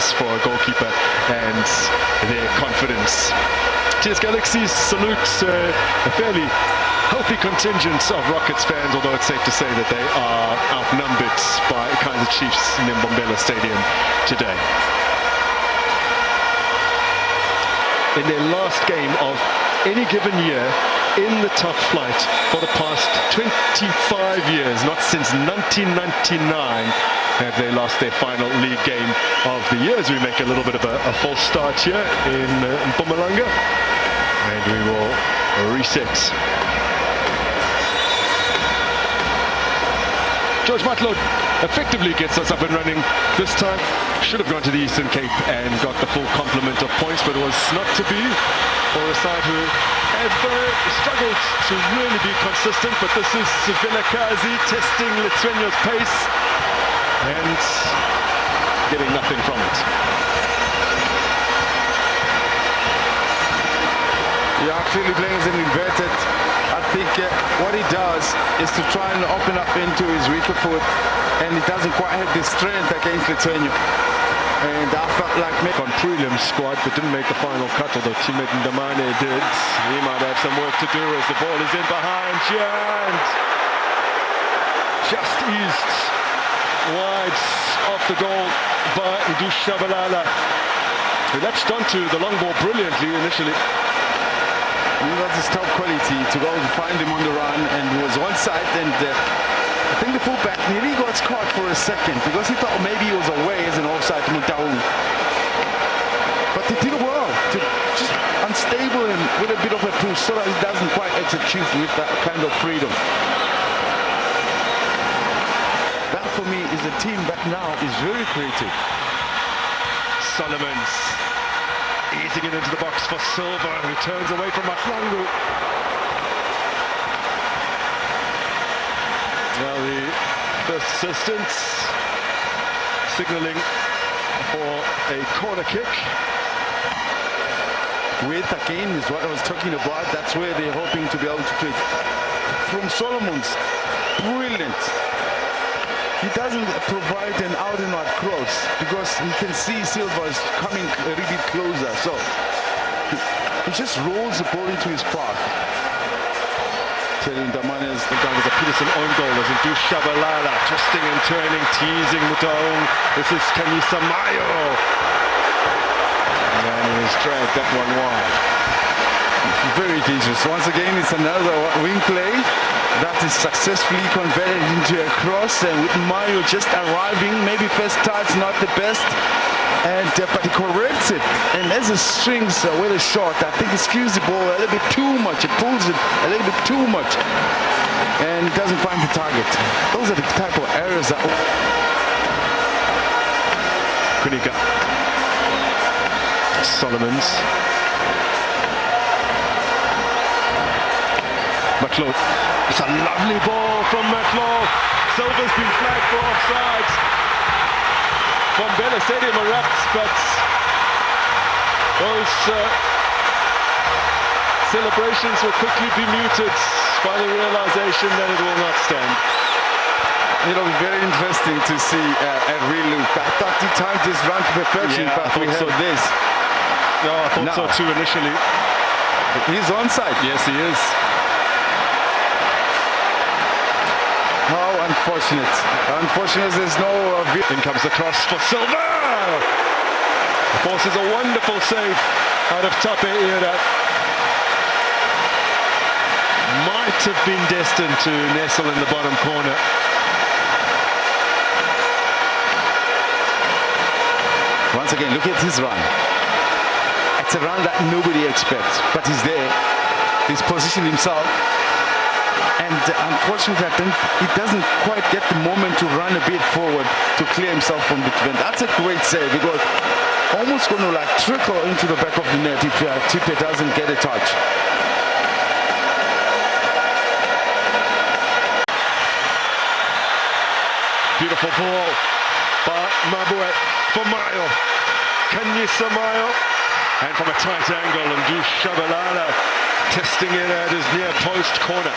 is for a goalkeeper and their confidence. TS Galaxy salutes a fairly healthy contingent of Rockets fans, although it's safe to say that they are outnumbered by Kaizer Chiefs in Mbombela Stadium today. In their last game of any given year in the top flight for the past 25 years, not since 1999, have they lost their final league game of the year. As we make a little bit of a false start here in Mpumalanga, and we will reset. George Matlow effectively gets us up and running this time. Should have gone to the Eastern Cape and got the full complement of points, but it was not to be for a side who have struggled to really be consistent. But this is Vilakazi testing Lithuania's pace and getting nothing from it. Yeah, clearly playing as an inverted. I think what he does is to try and open up into his weaker foot, and he doesn't quite have the strength against Lithuania. And I felt like on prelim squad, but didn't make the final cut, although teammate Ndamane did. He might have some work to do as the ball is in behind here and just eased wide off the goal by Ndushabalala. He latched onto the long ball brilliantly initially. He got his top quality to go to find him on the run, and he was onside, and I think the fullback nearly got caught for a second because he thought maybe he was away as an offside to Mutawu. But he did well, to just unstable and with a bit of a push so that he doesn't quite execute with that kind of freedom. That for me is a team that now is very creative. Solomons easing it into the box for Silva, who turns away from Mahlangu. Now the first assistant signalling for a corner kick. Width again is what I was talking about. That's where they're hoping to be able to create. From Solomons, brilliant. He doesn't provide an out and out cross because he can see Silva's coming a little bit closer. So he just rolls the ball into his path. Telling Damanes, I think that was a Peterson own goal as Ndushabalala twisting and turning, teasing Mutaung. This is Kanyisamayo. And he's dragged that one wide. Very dangerous. Once again, it's another wing play that is successfully converted into a cross, and with Mayo just arriving, maybe first touch not the best, and but he corrects it, and as it strings with a shot, I think he skews the ball a little bit too much, it pulls it a little bit too much, and doesn't find the target. Those are the type of errors that Kunika, Solomons, Matlow. It's a lovely ball from Matlow. Silva's been flagged for offside. Mbombela Stadium erupts, but those celebrations will quickly be muted by the realization that it will not stand. It'll be very interesting to see a relook. I thought he timed his run to perfection, but we have this. No, I thought so too initially. He's onside. Yes, he is. How unfortunate. Unfortunate there's no... In comes the cross for Silva! Forces a wonderful save out of Tape Ira. Might have been destined to nestle in the bottom corner. Once again, look at his run. It's a run that nobody expects, but he's there. He's positioned himself. And unfortunately, he doesn't quite get the moment to run a bit forward to clear himself from the defense. That's a great save because almost going to like trickle into the back of the net if Tipe doesn't get a touch. Beautiful ball by Mabue for Mayo. Kanyisamayo. And from a tight angle, and Ndushabalala testing it at his near post corner.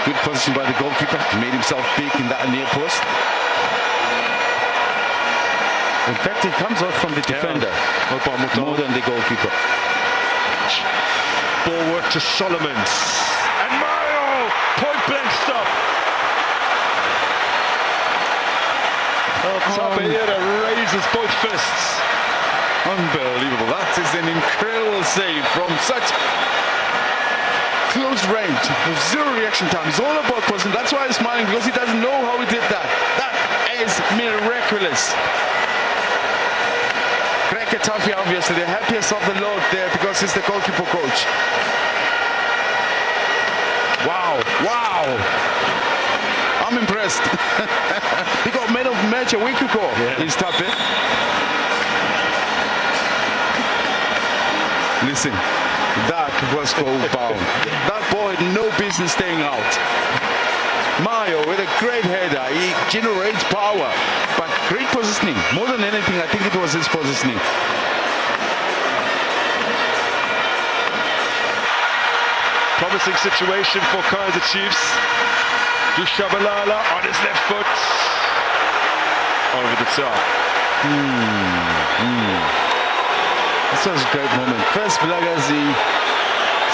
Good position by the goalkeeper. Made himself big in that near post. In fact, it comes out from the defender more than the goalkeeper. Ball work to Solomons. And Mario! Point blank stop. Tabeira raises both fists. Unbelievable. That is an incredible save from such close range. Zero reaction time. It's all about position. That's why he's smiling, because he doesn't know how he did that. That is miraculous. Taffy, obviously the happiest of the lot there, because he's the goalkeeper coach. Wow. I'm impressed. He got man of the match a week ago. He's tapping. Listen, that was goal bound. That ball had no business staying out. Mario with a great header. He generates power, but great positioning. More than anything, I think it was his positioning. Promising situation for Kaizer Chiefs. Dushabalala on his left foot. Over the top. This was a great moment. First, Blagazi,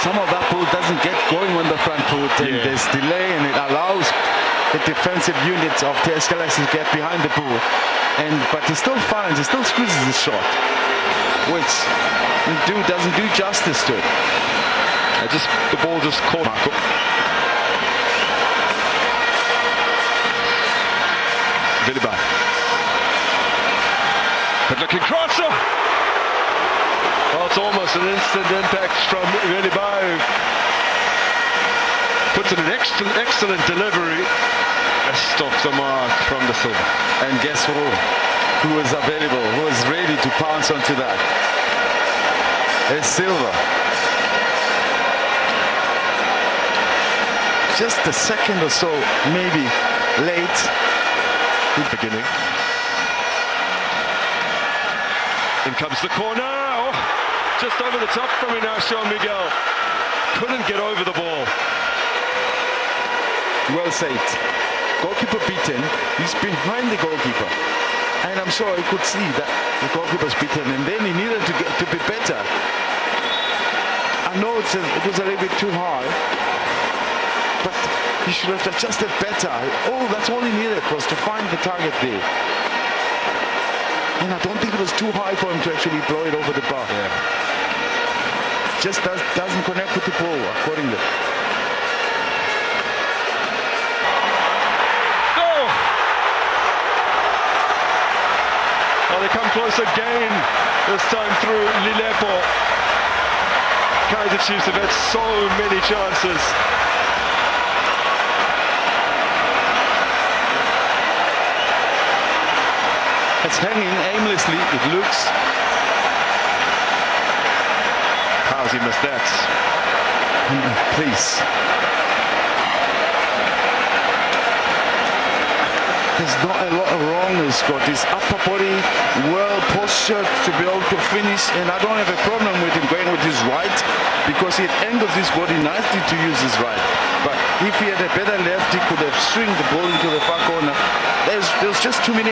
some of that ball doesn't get going on the front foot, and there's delay, and it allows the defensive units of TS Galaxy to get behind the ball. But he still finds, he still squeezes the shot, which doesn't do justice to it. The ball just caught Marco. Vilibai. Good looking crosser. Well, it's almost an instant impact from Vilibai. Puts in an excellent delivery. Best off the mark from the Silva. And guess who was available, who was ready to pounce onto that? It's Silva. Just a second or so, maybe late. Beginning. In comes the corner. Oh, just over the top from Inacio Miguel. Couldn't get over the ball. Well saved. Goalkeeper beaten. He's behind the goalkeeper, and I'm sure he could see that the goalkeeper's beaten, and then he needed to be better. I know it was a little bit too high, but he should have adjusted better. Oh, that's all he needed, was to find the target there. And I don't think it was too high for him to actually blow it over the bar. Just doesn't connect with the ball accordingly. Oh! Well, they come close again, this time through Lilepo. Kaizer Chiefs have had so many chances. It's hanging aimlessly, it looks. How's he missed that? Please. There's not a lot wrong. He's got his upper body well postured to be able to finish, and I don't have a problem with him going with his right, because he angles his body nicely to use his right. But if he had a better left, he could have swung the ball into the far corner. There's just too many